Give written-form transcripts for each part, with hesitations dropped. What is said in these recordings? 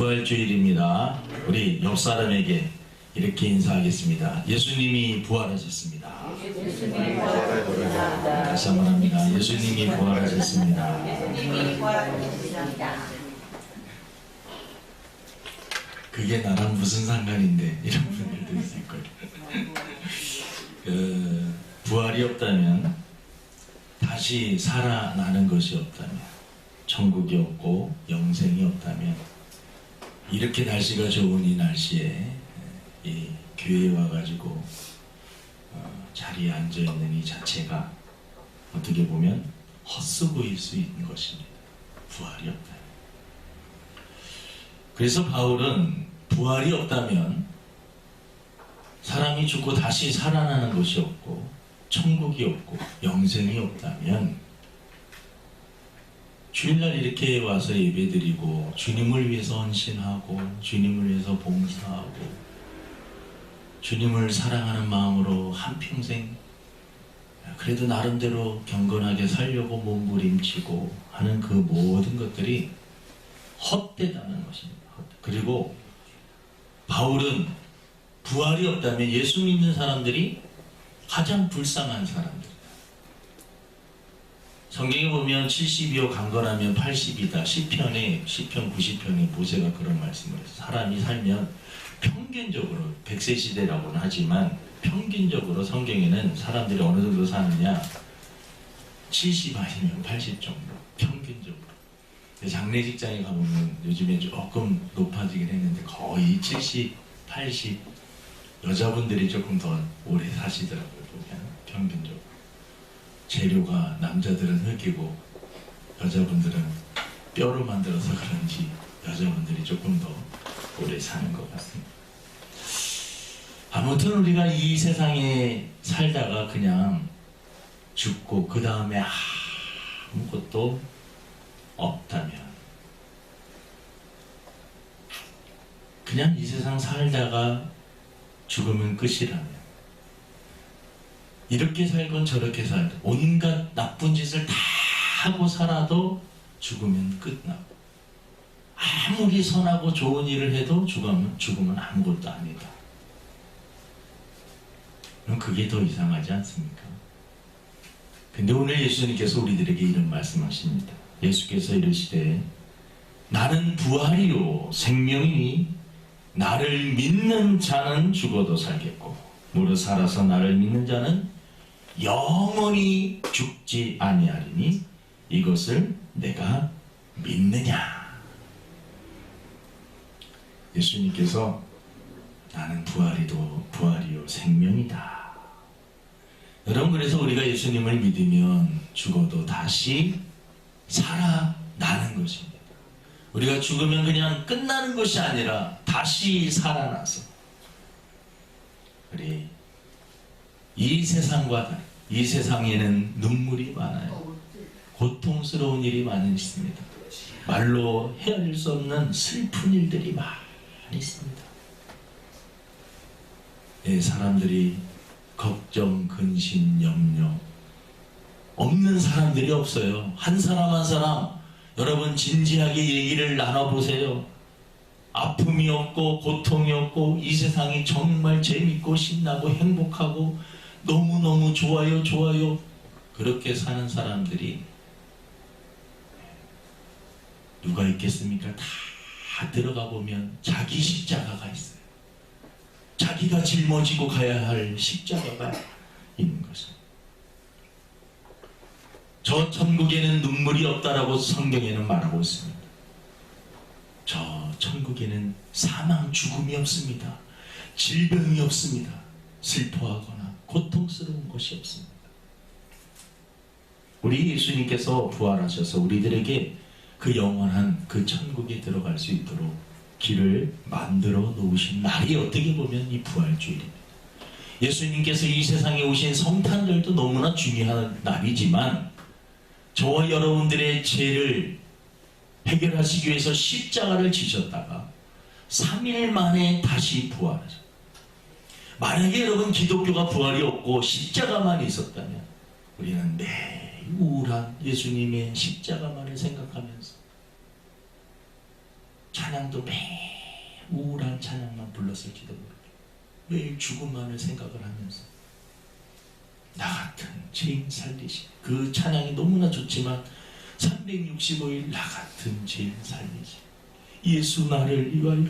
부활주일입니다. 우리 옆 사람에게 이렇게 인사하겠습니다. 예수님이 부활하셨습니다. 다시 한번 합니다. 예수님이 부활하셨습니다. 그게 나랑 무슨 상관인데 이런 분들도 있을 거예요. 부활이 없다면, 다시 살아나는 것이 없다면, 천국이 없고 영생이 없다면, 이렇게 날씨가 좋은 이 날씨에 이 교회에 와가지고 자리에 앉아있는 이 자체가 어떻게 보면 헛수 보일 수 있는 것입니다. 부활이 없다. 그래서 바울은 부활이 없다면, 사람이 죽고 다시 살아나는 것이 없고 천국이 없고 영생이 없다면, 주일날 이렇게 와서 예배드리고 주님을 위해서 헌신하고 주님을 위해서 봉사하고 주님을 사랑하는 마음으로 한평생 그래도 나름대로 경건하게 살려고 몸부림치고 하는 그 모든 것들이 헛되다는 것입니다. 그리고 바울은 부활이 없다면 예수 믿는 사람들이 가장 불쌍한 사람들이다. 성경에 보면 70이요 강건하면 80이다. 시편 90편에 모세가 그런 말씀을 해서, 사람이 살면 평균적으로 100세 시대라고는 하지만 평균적으로 성경에는 사람들이 어느 정도 사느냐, 70 아니면 80 정도 평균적으로. 장례식장에 가보면 요즘에 조금 높아지긴 했는데 거의 70, 80, 여자분들이 조금 더 오래 사시더라고요. 보면 평균적으로. 재료가 남자들은 흙이고 여자분들은 뼈로 만들어서 그런지 여자분들이 조금 더 오래 사는 것 같습니다. 아무튼 우리가 이 세상에 살다가 그냥 죽고 그 다음에 아무것도 없다면, 그냥 이 세상 살다가 죽으면 끝이라면, 이렇게 살건 저렇게 살건 온갖 나쁜 짓을 다 하고 살아도 죽으면 끝나고, 아무리 선하고 좋은 일을 해도 죽으면 아무것도 아니다. 그럼 그게 더 이상하지 않습니까? 근데 오늘 예수님께서 우리들에게 이런 말씀하십니다. 예수께서 이르시되 나는 부활이요 생명이니 나를 믿는 자는 죽어도 살겠고 무릇 살아서 나를 믿는 자는 영원히 죽지 아니하리니 이것을 내가 믿느냐. 예수님께서 나는 부활이요 생명이다. 여러분, 그래서 우리가 예수님을 믿으면 죽어도 다시 살아나는 것입니다. 우리가 죽으면 그냥 끝나는 것이 아니라 다시 살아나서 우리 이 세상과 다른, 이 세상에는 눈물이 많아요. 고통스러운 일이 많이 있습니다. 말로 헤아릴 수 없는 슬픈 일들이 많이 있습니다. 사람들이 걱정, 근심, 염려 없는 사람들이 없어요. 한 사람 한 사람 여러분 진지하게 얘기를 나눠보세요. 아픔이 없고 고통이 없고 이 세상이 정말 재밌고 신나고 행복하고 너무너무 좋아요 그렇게 사는 사람들이 누가 있겠습니까? 다 들어가 보면 자기 십자가가 있어요. 자기가 짊어지고 가야 할 십자가가 있는 것입니다. 저 천국에는 눈물이 없다라고 성경에는 말하고 있습니다. 저 천국에는 사망, 죽음이 없습니다. 질병이 없습니다. 슬퍼하거나 고통스러운 것이 없습니다. 우리 예수님께서 부활하셔서 우리들에게 그 영원한 그 천국에 들어갈 수 있도록 길을 만들어 놓으신 날이 어떻게 보면 이 부활주일입니다. 예수님께서 이 세상에 오신 성탄절도 너무나 중요한 날이지만 저와 여러분들의 죄를 해결하시기 위해서 십자가를 지셨다가 3일 만에 다시 부활하셨습니다. 만약에 여러분 기독교가 부활이 없고 십자가만 있었다면 우리는 매일 우울한 예수님의 십자가만을 생각하면서 찬양도 매일 우울한 찬양만 불렀을지도 모르겠어요. 매일 죽음만을 생각을 하면서 나 같은 죄인 살리시. 그 찬양이 너무나 좋지만 365일 나 같은 죄인 살리시. 예수 나를 위하여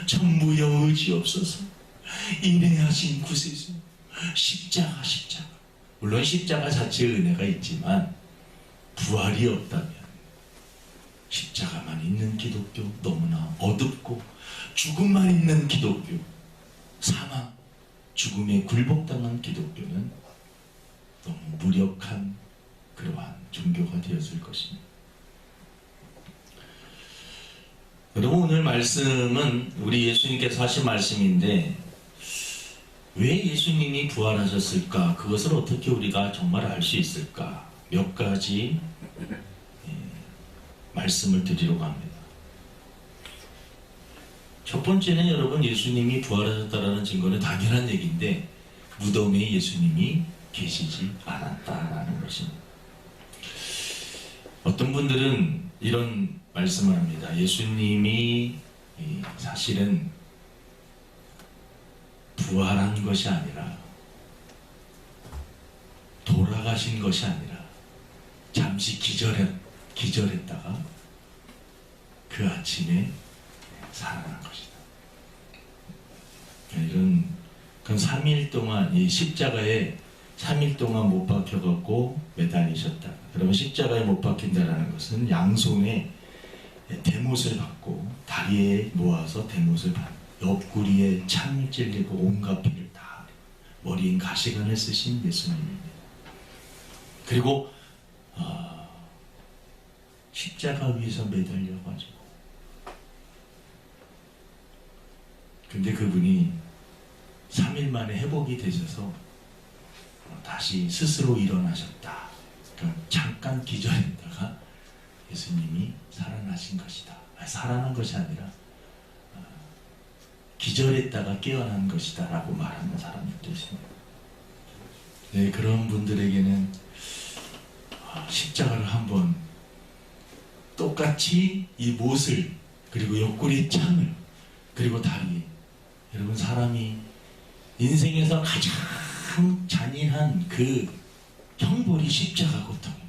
천부여 의지없소서. 인내하신 구세주. 십자가. 물론 십자가 자체의 은혜가 있지만 부활이 없다면 십자가만 있는 기독교 너무나 어둡고, 죽음만 있는 기독교, 사망, 죽음에 굴복당한 기독교는 너무 무력한 그러한 종교가 되었을 것입니다. 여러분, 오늘 말씀은 우리 예수님께서 하신 말씀인데, 왜 예수님이 부활하셨을까? 그것을 어떻게 우리가 정말 알 수 있을까? 몇 가지 말씀을 드리려고 합니다. 첫 번째는 여러분, 예수님이 부활하셨다라는 증거는 당연한 얘기인데 무덤에 예수님이 계시지 않았다라는 것입니다. 어떤 분들은 이런 말씀을 합니다. 예수님이 사실은 부활한 것이 아니라, 돌아가신 것이 아니라 잠시 기절했다가 그 아침에 살아난 것이다. 그건 3일 동안 이 십자가에 3일 동안 못 박혀갖고 매달리셨다. 그러면 십자가에 못 박힌다라는 것은 양손에 대못을 받고 다리에 모아서 대못을 받고 옆구리에 창을 찔리고 온갖 피를 다 머리엔 가시관을 쓰신 예수님입니다. 그리고 십자가 위에서 매달려가지고, 근데 그분이 3일 만에 회복이 되셔서 다시 스스로 일어나셨다. 그러니까 잠깐 기절했다가 예수님이 살아나신 것이다. 살아난 것이 아니라 기절했다가 깨어난 것이다 라고 말하는 사람들도 있습니다. 네, 그런 분들에게는 십자가를 한번 똑같이 이 못을, 그리고 옆구리 창을, 그리고 다리, 여러분, 사람이 인생에서 가장 잔인한 그 형벌이 십자가 고통입니다.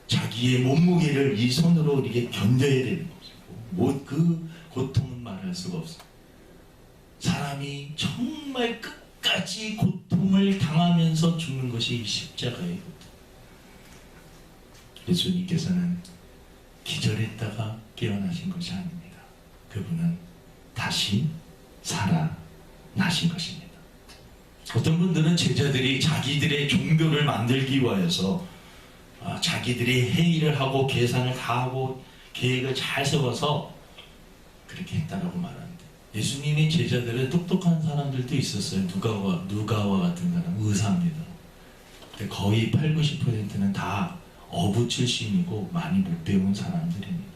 자기의 몸무게를 이 손으로 이렇게 견뎌야 되는 것이고, 그 고통은 말할 수가 없습니다. 사람이 정말 끝까지 고통을 당하면서 죽는 것이 십자가의 고통. 예수님께서는 기절했다가 깨어나신 것이 아닙니다. 그분은 다시 살아나신 것입니다. 어떤 분들은 제자들이 자기들의 종교를 만들기 위해서 자기들이 회의를 하고 계산을 다 하고 계획을 잘 세워서 그렇게 했다라고 말합니다. 예수님의 제자들은 똑똑한 사람들도 있었어요. 누가와 같은 사람, 의사입니다. 근데 거의 80~90%는 다 어부 출신이고 많이 못 배운 사람들입니다.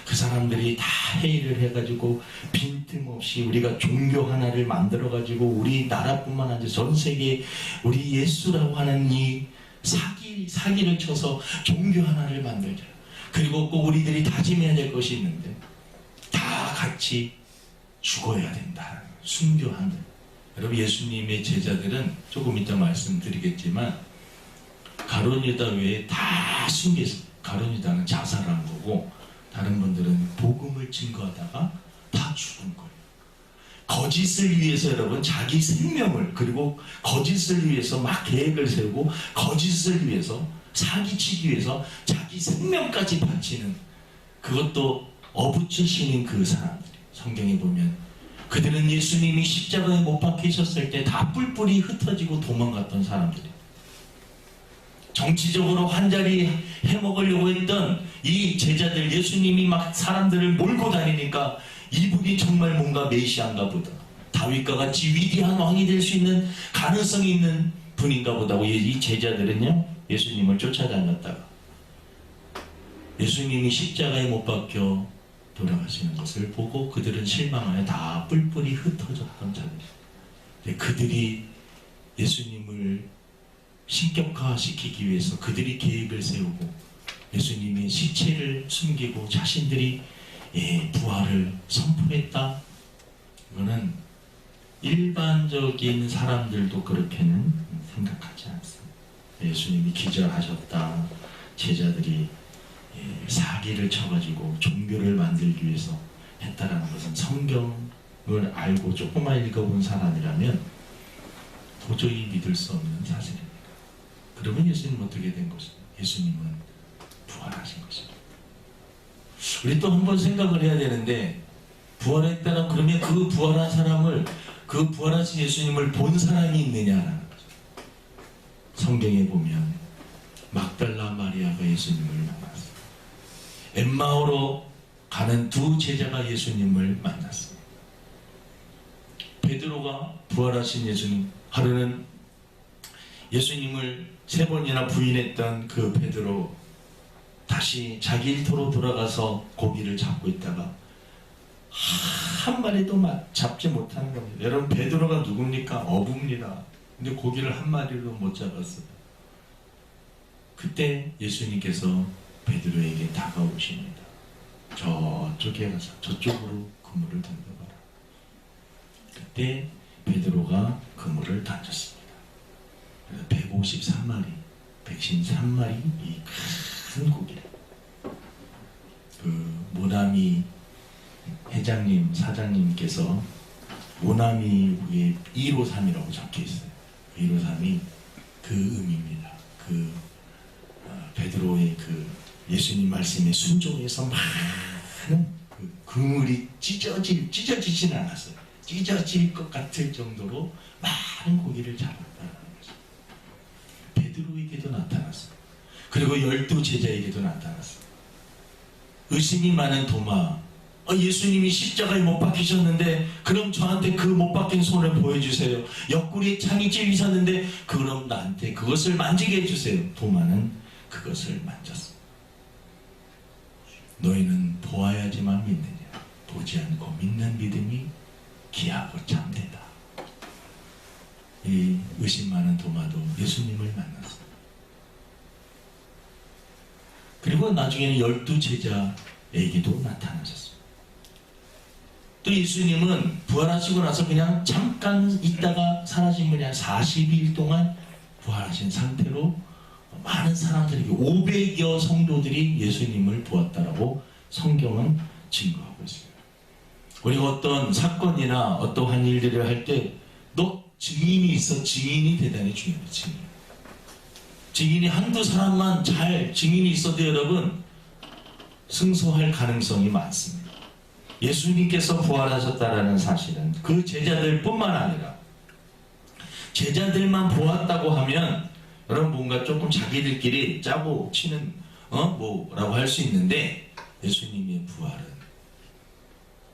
그 사람들이 다 회의를 해가지고 빈틈없이 우리가 종교 하나를 만들어가지고 우리 나라뿐만 아니라 전 세계에 우리 예수라고 하는 이 사기를 쳐서 종교 하나를 만들자. 그리고 꼭 우리들이 다짐해야 될 것이 있는데, 다 같이 죽어야 된다. 순교한다. 여러분, 예수님의 제자들은 조금 이따 말씀드리겠지만 가룟 유다 외에 다 숨겼어요. 가룟 유다는 자살한 거고, 다른 분들은 복음을 증거하다가 다 죽은 거예요. 거짓을 위해서 여러분, 자기 생명을, 그리고 거짓을 위해서 막 계획을 세우고, 거짓을 위해서, 사기치기 위해서 자기 생명까지 바치는, 그것도 어부 출신인 그 사람들이, 성경에 보면 그들은 예수님이 십자가에 못 박히셨을 때 다 뿔뿔이 흩어지고 도망갔던 사람들이, 정치적으로 한 자리 해먹으려고 했던 이 제자들, 예수님이 막 사람들을 몰고 다니니까 이분이 정말 뭔가 메시아인가 보다, 다윗과 같이 위대한 왕이 될 수 있는 가능성이 있는 분인가 보다 하고 이 제자들은요, 예수님을 쫓아다녔다가 예수님이 십자가에 못 박혀 돌아가시는 것을 보고 그들은 실망하여 다 뿔뿔이 흩어졌던 자들. 그들이 예수님을 신격화시키기 위해서 그들이 계획을 세우고 예수님의 시체를 숨기고 자신들이 부활을 선포했다. 이거는 일반적인 사람들도 그렇게는 생각하지 않습니다. 예수님이 기절하셨다. 제자들이 사기를 쳐가지고 종교를 만들기 위해서 했다라는 것은 성경을 알고 조금만 읽어본 사람이라면 도저히 믿을 수 없는 사실입니다. 그러면 예수님은 어떻게 된 것입니까? 예수님은 부활하신 것입니다. 우리 또 한 번 생각을 해야 되는데, 부활했다는, 그러면 그 부활한 사람을, 그 부활하신 예수님을 본 사람이 있느냐라는 거죠. 성경에 보면 막달라 마리아가 예수님을 만났어요. 엠마오로 가는 두 제자가 예수님을 만났습니다. 베드로가 부활하신 예수님, 하루는 예수님을 3번이나 부인했던 그 베드로, 다시 자기 일터로 돌아가서 고기를 잡고 있다가 한 마리도 잡지 못하는 겁니다. 여러분, 베드로가 누굽니까? 어부입니다. 근데 고기를 한 마리도 못 잡았어요. 그때 예수님께서 베드로에게 다가오십니다. 저쪽에 가서 저쪽으로 그물을 던져봐라. 그때 베드로가 그물을 던졌습니다. 그래서 153마리, 113마리 이 큰 고기를, 그 모나미 회장님, 사장님께서 모나미 위에 153이라고 적혀 있어요. 153이 그 의미입니다. 베드로의 그 예수님 말씀에 순종해서 많은 그 그물이 찢어지진 않았어요. 찢어질 것 같을 정도로 많은 고기를 잡았다는 거죠. 베드로에게도 나타났어요. 그리고 12제자에게도 나타났어요. 의심이 많은 도마, 예수님이 십자가에 못 박히셨는데 그럼 저한테 그 못 박힌 손을 보여주세요. 옆구리에 창이 찔리셨는데 그럼 나한테 그것을 만지게 해주세요. 도마는 그것을 만졌습니다. 너희는 보아야지만 믿느냐? 보지 않고 믿는 믿음이 귀하고 참되다. 이 의심 많은 도마도 예수님을 만났습니다. 그리고 나중에는 12제자에게도 나타나셨습니다. 또 예수님은 부활하시고 나서 그냥 잠깐 있다가 사라진 분이 한 40일 동안 부활하신 상태로 많은 사람들에게 500여 성도들이 예수님을 보았다라고 성경은 증거하고 있습니다. 우리가 어떤 사건이나 어떠한 일들을 할 때 너 증인이 있어. 증인이 대단히 중요해요. 증인이 한두 사람만 잘 증인이 있어도 여러분 승소할 가능성이 많습니다. 예수님께서 부활하셨다라는 사실은 그 제자들뿐만 아니라 제자들만 보았다고 하면 여러분 뭔가 조금 자기들끼리 짜고 치는 뭐라고 할 수 있는데, 예수님의 부활은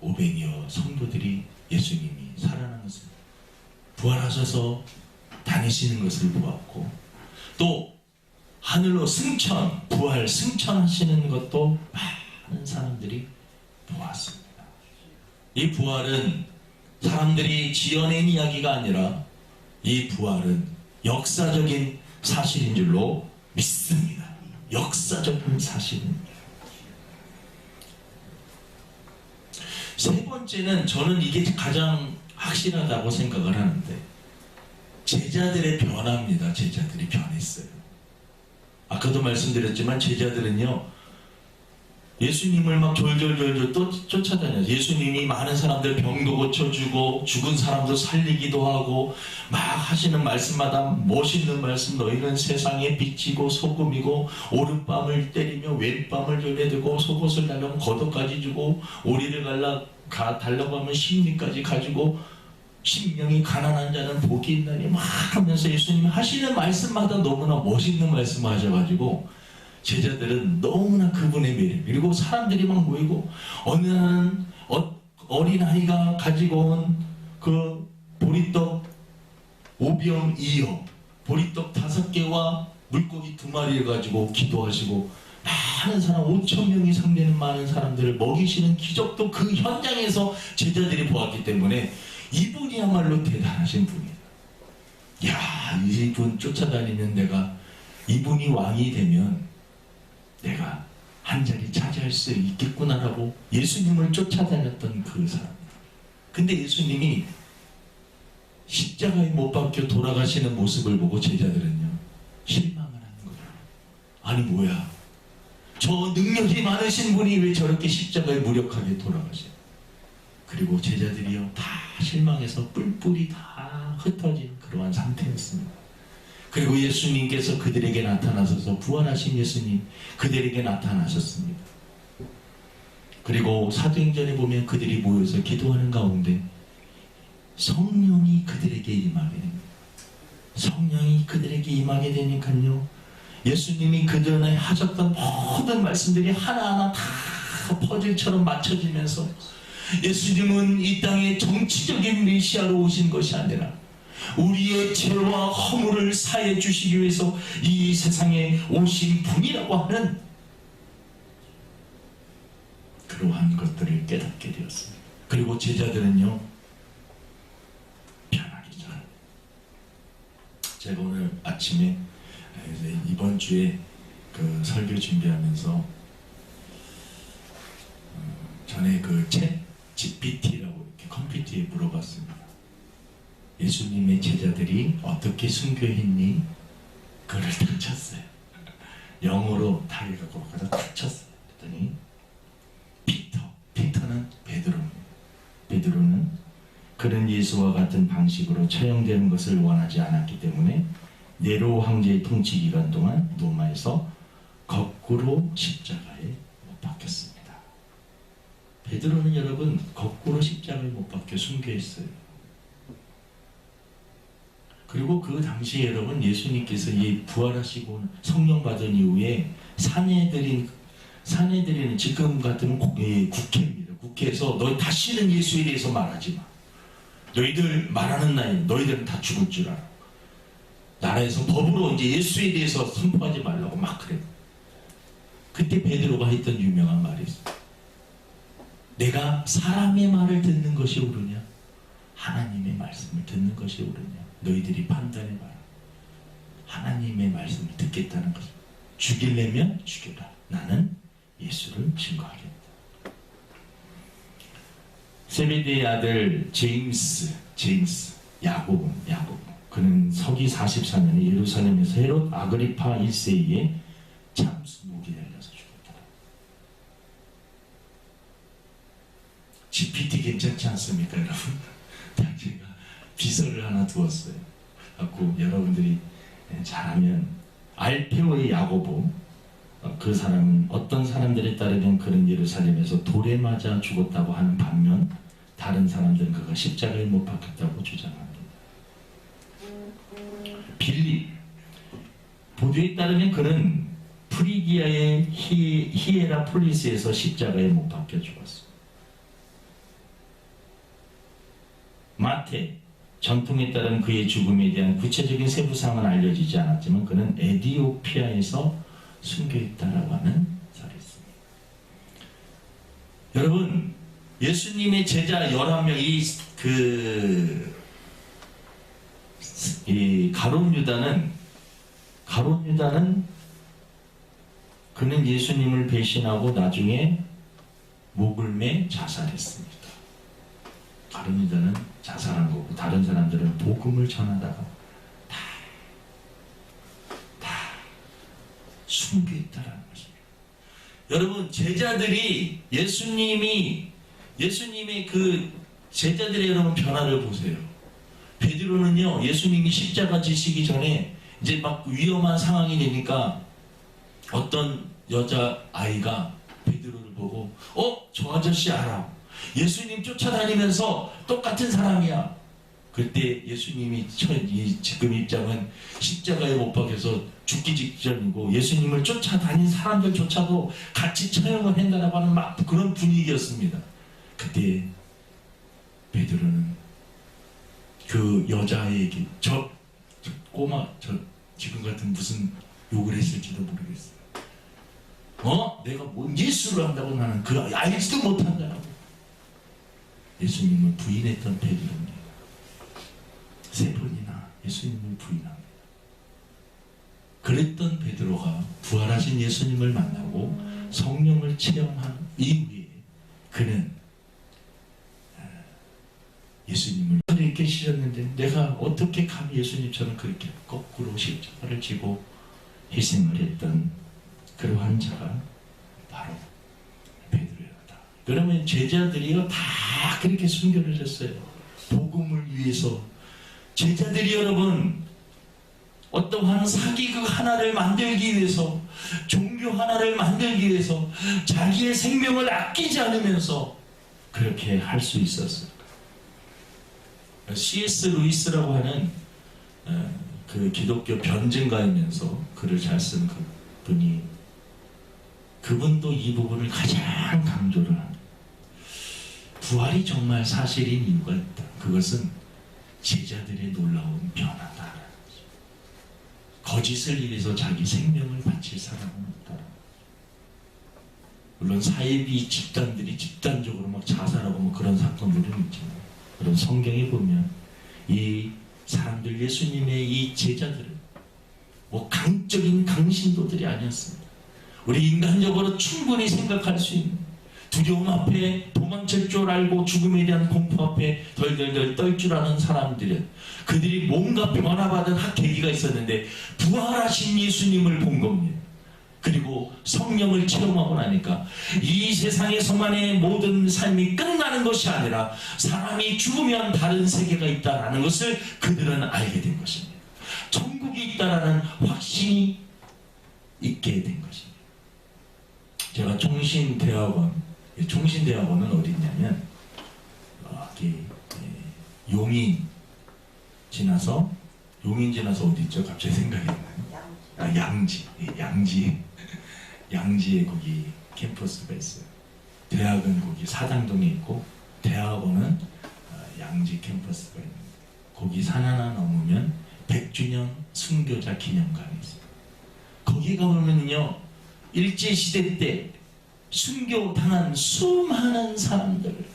500여 성도들이 예수님이 살아난 것을, 부활하셔서 다니시는 것을 보았고, 또 하늘로 승천, 부활 승천하시는 것도 많은 사람들이 보았습니다. 이 부활은 사람들이 지어낸 이야기가 아니라 이 부활은 역사적인 사실인 줄로 믿습니다. 역사적인 사실입니다. 세 번째는 저는 이게 가장 확실하다고 생각을 하는데, 제자들의 변화입니다. 제자들이 변했어요. 아까도 말씀드렸지만 제자들은요, 예수님을 막 졸졸졸졸 또 쫓아다녀요. 예수님이 많은 사람들 병도 고쳐주고 죽은 사람도 살리기도 하고 막 하시는 말씀마다 멋있는 말씀, 너희는 세상의 빛이고 소금이고 오른밤을 때리며 왼밤을 졸려들고 속옷을 달라면 겉옷까지 주고 오리를 달라고 하면 십리까지 가지고 심령이 가난한 자는 복이 있나니 막 하면서 예수님이 하시는 말씀마다 너무나 멋있는 말씀을 하셔가지고 제자들은 너무나 그분의 매력, 그리고 사람들이 막 모이고 어느 날은 어린아이가 가지고 온 그 보리떡 5병 2여, 보리떡 5개와 물고기 2마리를 가지고 기도하시고 많은 사람 5,000명 이상 되는 많은 사람들을 먹이시는 기적도 그 현장에서 제자들이 보았기 때문에 이분이야말로 대단하신 분이다. 야, 이분 쫓아다니면 이분이 왕이 되면 내가 한 자리 차지할 수 있겠구나라고 예수님을 쫓아다녔던 그 사람. 근데 예수님이 십자가에 못 박혀 돌아가시는 모습을 보고 제자들은요, 실망을 하는 거예요. 아니 뭐야, 저 능력이 많으신 분이 왜 저렇게 십자가에 무력하게 돌아가세요? 그리고 제자들이요 다 실망해서 뿔뿔이 다 흩어진 그러한 상태였습니다. 그리고 예수님께서 그들에게 나타나셔서, 부활하신 예수님 그들에게 나타나셨습니다. 그리고 사도행전에 보면 그들이 모여서 기도하는 가운데 성령이 그들에게 임하게 됩니다. 성령이 그들에게 임하게 되니까요, 예수님이 그들에 하셨던 모든 말씀들이 하나하나 다 퍼즐처럼 맞춰지면서 예수님은 이 땅에 정치적인 메시아로 오신 것이 아니라 우리의 죄와 허물을 사해 주시기 위해서 이 세상에 오신 분이라고 하는 그러한 것들을 깨닫게 되었습니다. 그리고 제자들은요, 편하기 전, 제가 오늘 아침에 이번 주에 그 설교 준비하면서 전에 그 챗 GPT라고 이렇게 컴퓨터에 물어봤습니다. 예수님의 제자들이 어떻게 순교했니? 그를 다 쳤어요. 영어로 다 읽고 가서 다 쳤어요. 그랬더니 피터는 베드로는 그는 예수와 같은 방식으로 처형되는 것을 원하지 않았기 때문에 네로 황제의 통치 기간 동안 로마에서 거꾸로 십자가에 못 박혔습니다. 베드로는 여러분 거꾸로 십자가에 못 박혀 순교했어요. 그리고 그 당시에 여러분 예수님께서 이 부활하시고 성령 받은 이후에 사내들인 지금 같은 국회입니다. 국회에서 너희 다시는 예수에 대해서 말하지 마. 너희들 말하는 나이 너희들은 다 죽을 줄 알아. 나라에서 법으로 이제 예수에 대해서 선포하지 말라고 막 그래. 그때 베드로가 했던 유명한 말이 있어요. 내가 사람의 말을 듣는 것이 옳으냐, 하나님의 말씀을 듣는 것이 옳으냐, 너희들이 판단해봐라. 하나님의 말씀을 듣겠다는 것을. 죽이려면 죽여라. 나는 예수를 증거하겠다. 세베대의 아들 제임스, 야고보. 그는 서기 44년에 예루살렘에서 헤롯 아그리파 1세에 참수 목이 달려서 죽었다. GPT 괜찮지 않습니까, 여러분? 제가 비서를 하나 두었어요. 갖고 여러분들이 잘하면 알페오의 야고보, 그 사람은 어떤 사람들에 따르면 그는 예루살렘에서 돌에 맞아 죽었다고 하는 반면 다른 사람들은 그가 십자가에 못 박혔다고 주장합니다. 빌립, 보도에 따르면 그는 프리기아의 히에라폴리스에서 십자가에 못 박혀 죽었습니다. 마태, 전통에 따른 그의 죽음에 대한 구체적인 세부사항은 알려지지 않았지만 그는 에디오피아에서 순교했다라고 하는 설이 있습니다. 여러분, 예수님의 제자 11명이 이 가룟 유다는 그는 예수님을 배신하고 나중에 목을 매 자살했습니다. 가룟 유다는 자살한 거고 다른 사람들은 복음을 전하다가 다 순교했다라는 것입니다. 여러분, 제자들이 예수님의 그 제자들의 여러분 변화를 보세요. 베드로는요, 예수님이 십자가 지시기 전에 이제 막 위험한 상황이 되니까 어떤 여자아이가 베드로를 보고 저 아저씨 알아. 예수님 쫓아다니면서 똑같은 사람이야. 그때 예수님이 지금 입장은 십자가에 못 박혀서 죽기 직전이고 예수님을 쫓아다닌 사람들조차도 같이 처형을 한다라고 하는 막 그런 분위기였습니다. 그때 베드로는 그 여자에게 저 꼬마 지금 같은 무슨 욕을 했을지도 모르겠어요. 내가 뭔 예수를 한다고 나는 그 알지도 못한다라고 예수님을 부인했던 베드로입니다. 3번이나 예수님을 부인합니다. 그랬던 베드로가 부활하신 예수님을 만나고 성령을 체험한 이후에 그는 예수님을 이렇게 실었는데 내가 어떻게 감히 예수님처럼 그렇게 거꾸로 십자가를 지고 희생을 했던 그러한 자가 바로 베드로였다. 그러면 제자들이요 다 그렇게 순교를 했어요. 복음을 위해서. 제자들이 여러분 어떠한 사기극 하나를 만들기 위해서, 종교 하나를 만들기 위해서 자기의 생명을 아끼지 않으면서 그렇게 할 수 있었어요. C.S. 루이스라고 하는 그 기독교 변증가이면서 글을 잘 쓴 그분이, 그분도 이 부분을 가장 강조를 합니다. 부활이 정말 사실인 이유가 있다. 그것은 제자들의 놀라운 변화다. 거짓을 위해서 자기 생명을 바칠 사람은 없다. 물론 사이비 집단들이 집단적으로 막 자살하고 뭐 그런 사건들은 있지만, 그런 성경에 보면 이 사람들, 예수님의 이 제자들은 뭐 강적인 강신도들이 아니었습니다. 우리 인간적으로 충분히 생각할 수 있는, 두려움 앞에 도망칠 줄 알고 죽음에 대한 공포 앞에 덜덜덜 떨 줄 아는 사람들은, 그들이 뭔가 변화받은 계기가 있었는데 부활하신 예수님을 본 겁니다. 그리고 성령을 체험하고 나니까 이 세상에서만의 모든 삶이 끝나는 것이 아니라 사람이 죽으면 다른 세계가 있다는 것을 그들은 알게 된 것입니다. 천국이 있다는 확신이 있게 된 것입니다. 제가 총신대학원은 어디 있냐면 용인 지나서 어디 있죠? 갑자기 생각이 안 나요. 양지에 거기 캠퍼스가 있어요. 대학은 거기 사당동에 있고 대학원은 양지 캠퍼스가 있는데, 거기 산 하나 넘으면 100주년 순교자 기념관이 있어요. 거기 가보면요 일제시대 때 순교당한 수많은 사람들,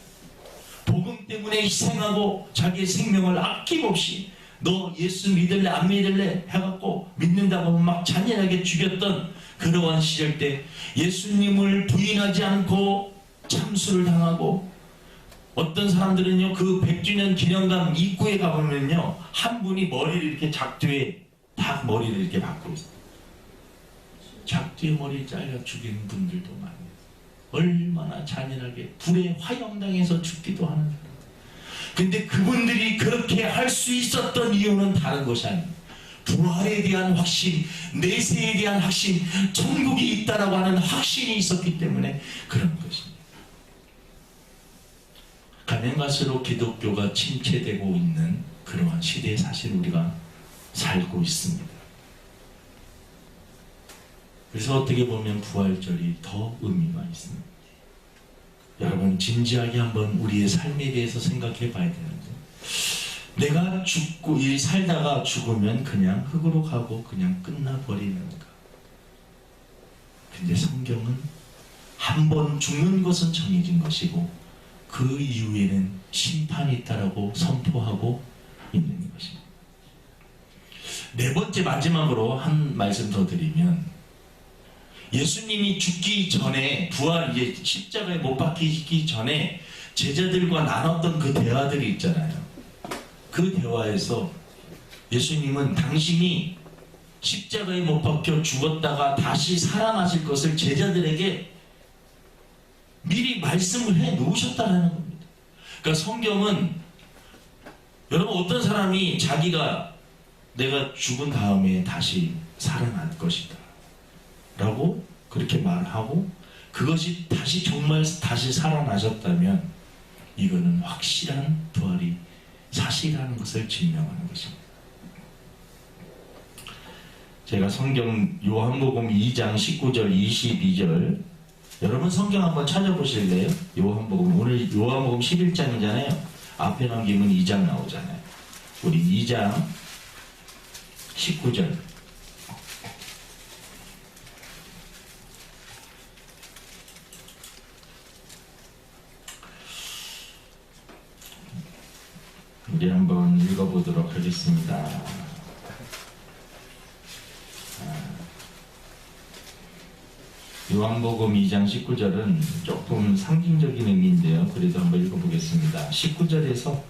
복음 때문에 희생하고 자기의 생명을 아낌없이 너 예수 믿을래 안 믿을래 해갖고 믿는다고 막 잔인하게 죽였던 그러한 시절 때 예수님을 부인하지 않고 참수를 당하고, 어떤 사람들은요 그 100주년 기념관 입구에 가보면요 한 분이 머리를 이렇게 작두에 딱 머리를 이렇게 박고 있어요. 작두에 머리 잘라 죽인 분들도 많아요. 얼마나 잔인하게 불에 화형당해서 죽기도 하는 사람. 근데 그분들이 그렇게 할 수 있었던 이유는 다른 것이 아닙니다. 부활에 대한 확신, 내세에 대한 확신, 천국이 있다라고 하는 확신이 있었기 때문에 그런 것입니다. 가면 갈수록 기독교가 침체되고 있는 그러한 시대에 사실 우리가 살고 있습니다. 그래서 어떻게 보면 부활절이 더 의미가 있습니다. 여러분 진지하게 한번 우리의 삶에 대해서 생각해 봐야 되는데, 내가 죽고 살다가 죽으면 그냥 흙으로 가고 그냥 끝나버리는가? 근데 성경은 한 번 죽는 것은 정해진 것이고 그 이후에는 심판이 있다라고 선포하고 있는 것입니다. 네 번째 마지막으로 한 말씀 더 드리면, 예수님이 죽기 전에, 이제 십자가에 못 박히기 전에 제자들과 나눴던 그 대화들이 있잖아요. 그 대화에서 예수님은 당신이 십자가에 못 박혀 죽었다가 다시 살아나실 것을 제자들에게 미리 말씀을 해 놓으셨다는 겁니다. 그러니까 성경은, 여러분 어떤 사람이 자기가 내가 죽은 다음에 다시 살아날 것이다 라고 그렇게 말하고 그것이 정말 다시 살아나셨다면 이거는 확실한 부활이 사실이라는 것을 증명하는 것입니다. 제가 성경 요한복음 2장 19절 22절, 여러분 성경 한번 찾아보실래요? 요한복음, 오늘 요한복음 11장이잖아요. 앞에 넘기면 2장 나오잖아요. 우리 2장 19절. 우리 한번 읽어보도록 하겠습니다. 요한복음 2장 19절은 조금 상징적인 의미인데요. 그래도 한번 읽어보겠습니다. 19절에서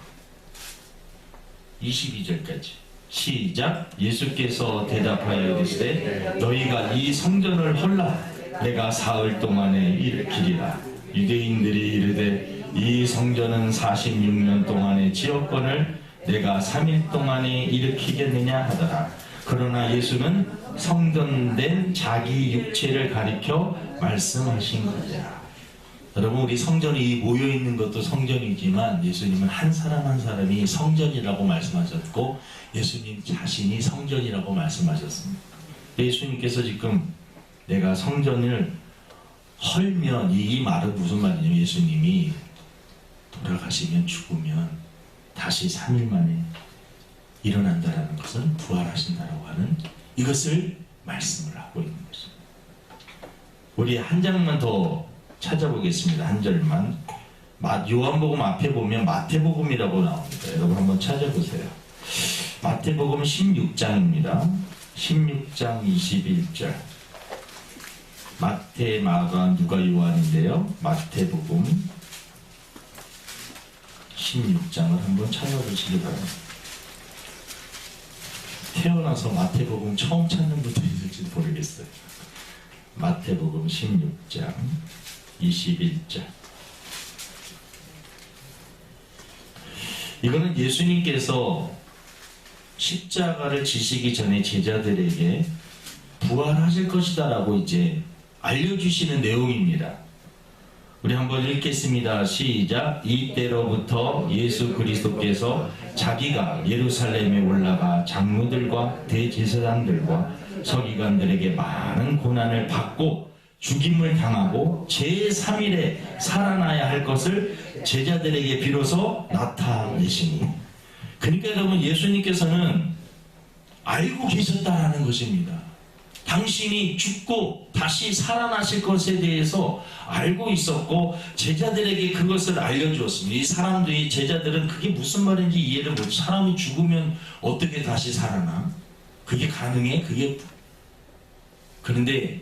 22절까지 시작. 예수께서 대답하여 이르시되 너희가 이 성전을 헐라 내가 사흘 동안에 일으키리라. 유대인들이 이르되 이 성전은 46년 동안의 지역권을 내가 3일 동안에 일으키겠느냐 하더라. 그러나 예수는 성전된 자기 육체를 가리켜 말씀하신 거죠. 여러분, 우리 성전이 모여있는 것도 성전이지만 예수님은 한 사람 한 사람이 성전이라고 말씀하셨고 예수님 자신이 성전이라고 말씀하셨습니다. 예수님께서 지금 내가 성전을 헐면, 이 말은 무슨 말이냐면 예수님이 돌아가시면 죽으면 다시 3일 만에 일어난다라는 것은 부활하신다라고 하는 이것을 말씀을 하고 있는 것입니다. 우리 한 장만 더 찾아보겠습니다. 한 절만. 요한복음 앞에 보면 마태복음이라고 나옵니다. 여러분 한번 찾아보세요. 마태복음 16장입니다. 16장 21절. 마태, 마가, 누가, 요한인데요. 마태복음 16장을 한번 찾아보시기 바랍니다. 태어나서 마태복음 처음 찾는 분도 있을지 모르겠어요. 마태복음 16장 21절. 이거는 예수님께서 십자가를 지시기 전에 제자들에게 부활하실 것이다 라고 이제 알려주시는 내용입니다. 우리 한번 읽겠습니다. 시작. 이때로부터 예수 그리스도께서 자기가 예루살렘에 올라가 장로들과 대제사장들과 서기관들에게 많은 고난을 받고 죽임을 당하고 제3일에 살아나야 할 것을 제자들에게 비로소 나타내시니. 그러니까 여러분, 예수님께서는 알고 계셨다는 것입니다. 당신이 죽고 다시 살아나실 것에 대해서 알고 있었고 제자들에게 그것을 알려주었습니다. 이 사람들이, 제자들은 그게 무슨 말인지 이해를 못해요. 사람이 죽으면 어떻게 다시 살아나? 그게 가능해? 그런데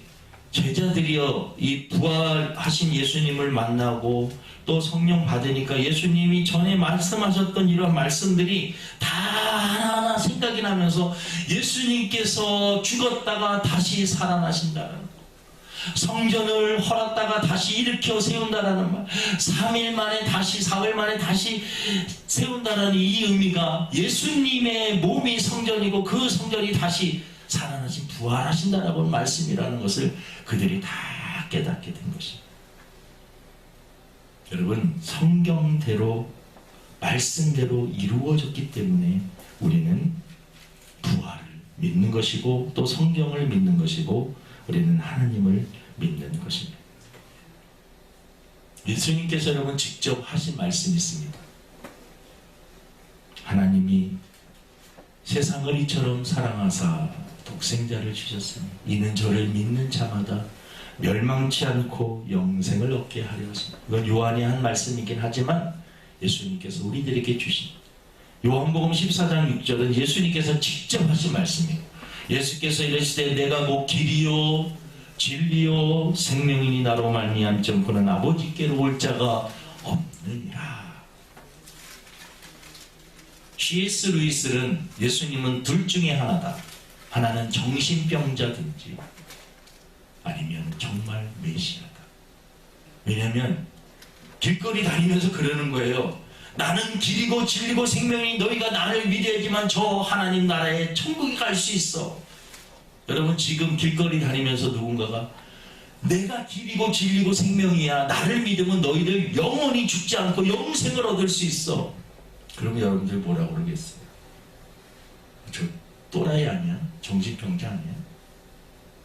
제자들이요, 이 부활하신 예수님을 만나고 또 성령 받으니까 예수님이 전에 말씀하셨던 이런 말씀들이 다 하나하나 생각이 나면서 예수님께서 죽었다가 다시 살아나신다는 거, 성전을 헐었다가 다시 일으켜 세운다라는 말, 3일 만에 다시, 4일 만에 다시 세운다라는 이 의미가 예수님의 몸이 성전이고 그 성전이 다시 살아나신, 부활하신다라고 하는 말씀이라는 것을 그들이 다 깨닫게 된 것입니다. 여러분, 성경대로, 말씀대로 이루어졌기 때문에 우리는 부활을 믿는 것이고 또 성경을 믿는 것이고 우리는 하나님을 믿는 것입니다. 예수님께서 여러분 직접 하신 말씀이 있습니다. 하나님이 세상을 이처럼 사랑하사 독생자를 주셨으니 이는 저를 믿는 자마다 멸망치 않고 영생을 얻게 하려 하십니다. 이건 요한이 한 말씀이긴 하지만 예수님께서 우리들에게 주신, 요한복음 14장 6절은 예수님께서 직접 하신 말씀이에요. 예수께서 이르시되 내가 곧 길이요 진리요 생명이니 나로 말미암지 그는 아버지께로 올 자가 없느니라. C.S. 루이스는 예수님은 둘 중에 하나다. 하나는 정신병자든지 아니면 정말 메시아다. 왜냐하면 길거리 다니면서 그러는 거예요. 나는 길이고 진리고 생명이, 너희가 나를 믿어야지만 저 하나님 나라에 천국에 갈 수 있어. 여러분, 지금 길거리 다니면서 누군가가 내가 길이고 진리고 생명이야, 나를 믿으면 너희들 영원히 죽지 않고 영생을 얻을 수 있어. 그러면 여러분들 뭐라고 그러겠어요? 저 또라이 아니야? 정신병자 아니야?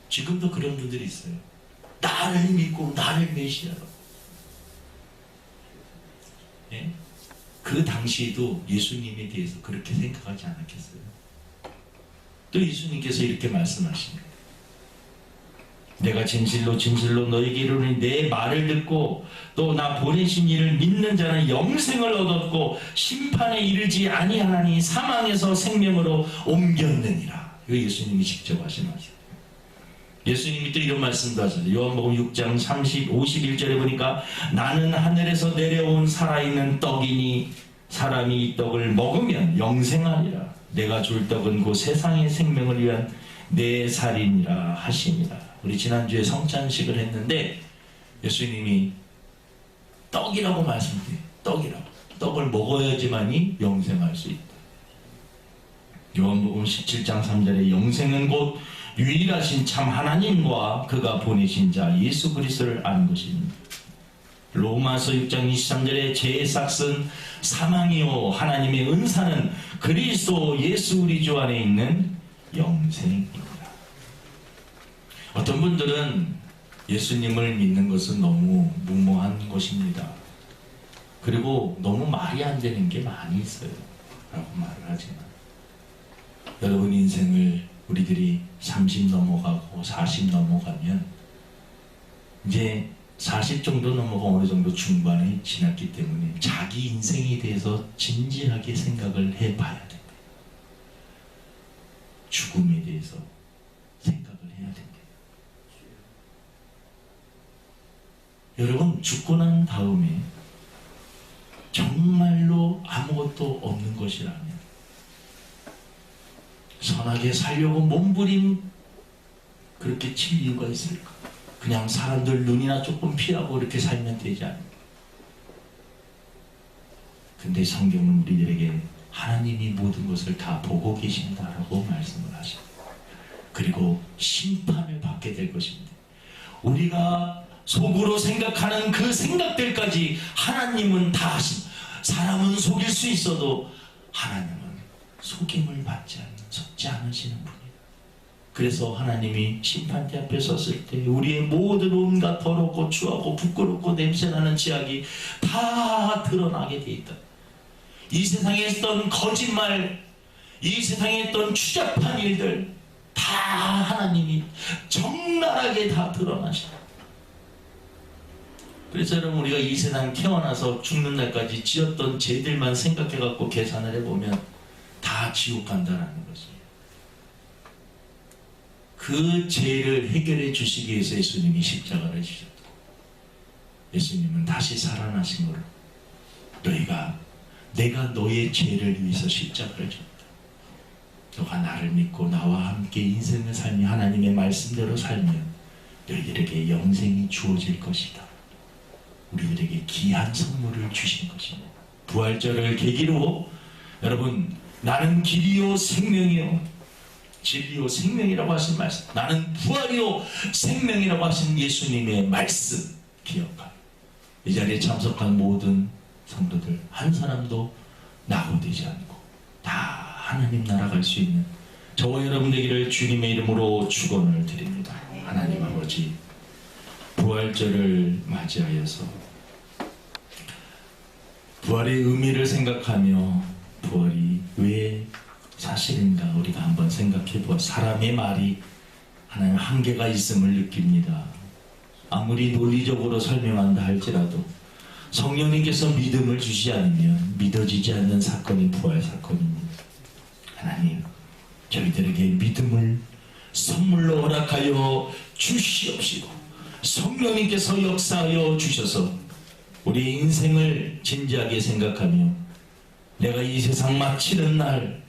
지금도 그런 분들이 있어요. 나를 믿고 나를 메시아로. 예? 그 당시에도 예수님에 대해서 그렇게 생각하지 않았겠어요? 또 예수님께서 이렇게 말씀하십니다. 내가 진실로 진실로 너에게 이르노니 내 말을 듣고 또 나 보내신 이를 믿는 자는 영생을 얻었고 심판에 이르지 아니하나니 사망에서 생명으로 옮겼느니라. 이거 예수님이 직접 하신 말씀. 예수님이 또 이런 말씀도 하셨어요. 요한복음 6장 51절에 보니까 나는 하늘에서 내려온 살아있는 떡이니 사람이 이 떡을 먹으면 영생하리라. 내가 줄 떡은 곧 세상의 생명을 위한 내 살이니라 하시니라. 우리 지난주에 성찬식을 했는데 예수님이 떡이라고 말씀드려요. 떡이라고. 떡을 먹어야지만이 영생할 수 있다. 요한복음 17장 3절에 영생은 곧 유일하신 참 하나님과 그가 보내신 자 예수 그리스도를 아는 것입니다. 로마서 6장 23절에 죄의 삭은 사망이요 하나님의 은사는 그리스도 예수 우리 주 안에 있는 영생입니다. 어떤 분들은 예수님을 믿는 것은 너무 무모한 것입니다. 그리고 너무 말이 안 되는 게 많이 있어요 라고 말을 하지만, 여러분 인생을 우리들이 30 넘어가고 40 넘어가면 이제 40 정도 넘어가 어느 정도 중반에 지났기 때문에 자기 인생에 대해서 진지하게 생각을 해봐야 됩니다. 죽음에 대해서 생각을 해야 됩니다. 여러분, 죽고 난 다음에 정말로 아무것도 없는 것이라면 선하게 살려고 몸부림 그렇게 칠 이유가 있을까? 그냥 사람들 눈이나 조금 피하고 이렇게 살면 되지 않을까? 근데 성경은 우리들에게 하나님이 모든 것을 다 보고 계신다라고 말씀을 하십니다. 그리고 심판을 받게 될 것입니다. 우리가 속으로 생각하는 그 생각들까지 하나님은 다 하십니다. 사람은 속일 수 있어도 하나님은 속임을 받지 않는, 속지 않으시는 분이에요. 그래서 하나님이 심판대 앞에 섰을 때 우리의 모든 온갖 더럽고 추하고 부끄럽고 냄새나는 죄악이 다 드러나게 돼 있다. 이 세상에 있던 거짓말, 이 세상에 있던 추잡한 일들 다 하나님이 적나라하게 다 드러나신다. 그래서 여러분, 우리가 이 세상 태어나서 죽는 날까지 지었던 죄들만 생각해갖고 계산을 해보면 다 지옥 간다라는 것이에요. 그 죄를 해결해 주시기 위해서 예수님이 십자가를 지셨다. 예수님은 다시 살아나신 걸로 내가 너의 죄를 위해서 십자가를 졌다. 너가 나를 믿고 나와 함께 인생을 살며 하나님의 말씀대로 살면 너희들에게 영생이 주어질 것이다. 우리들에게 귀한 선물을 주신 것입니다. 부활절을 계기로 여러분, 나는 길이요 생명이요 진리요 생명이라고 하신 말씀, 나는 부활이요 생명이라고 하신 예수님의 말씀 기억하고, 이 자리에 참석한 모든 성도들 한 사람도 낙오되지 않고 다 하나님 나라 갈 수 있는 저와 여러분 되기를 주님의 이름으로 축원을 드립니다. 하나님 아버지, 부활절을 맞이하여서 부활의 의미를 생각하며 부활이 왜 사실인가 우리가 한번 생각해 보아. 사람의 말이 하나님 한계가 있음을 느낍니다. 아무리 논리적으로 설명한다 할지라도 성령님께서 믿음을 주시지 않으면 믿어지지 않는 사건이 부활 사건입니다. 하나님, 저희들에게 믿음을 선물로 허락하여 주시옵시고 성령님께서 역사하여 주셔서 우리의 인생을 진지하게 생각하며 내가 이 세상 마치는 날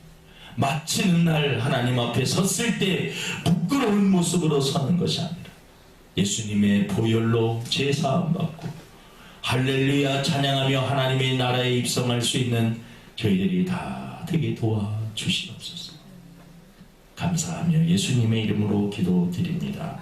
하나님 앞에 섰을 때 부끄러운 모습으로 서는 것이 아니라 예수님의 보혈로 제사함 받고 할렐루야 찬양하며 하나님의 나라에 입성할 수 있는 저희들이 다 되게 도와주시옵소서. 감사하며 예수님의 이름으로 기도드립니다.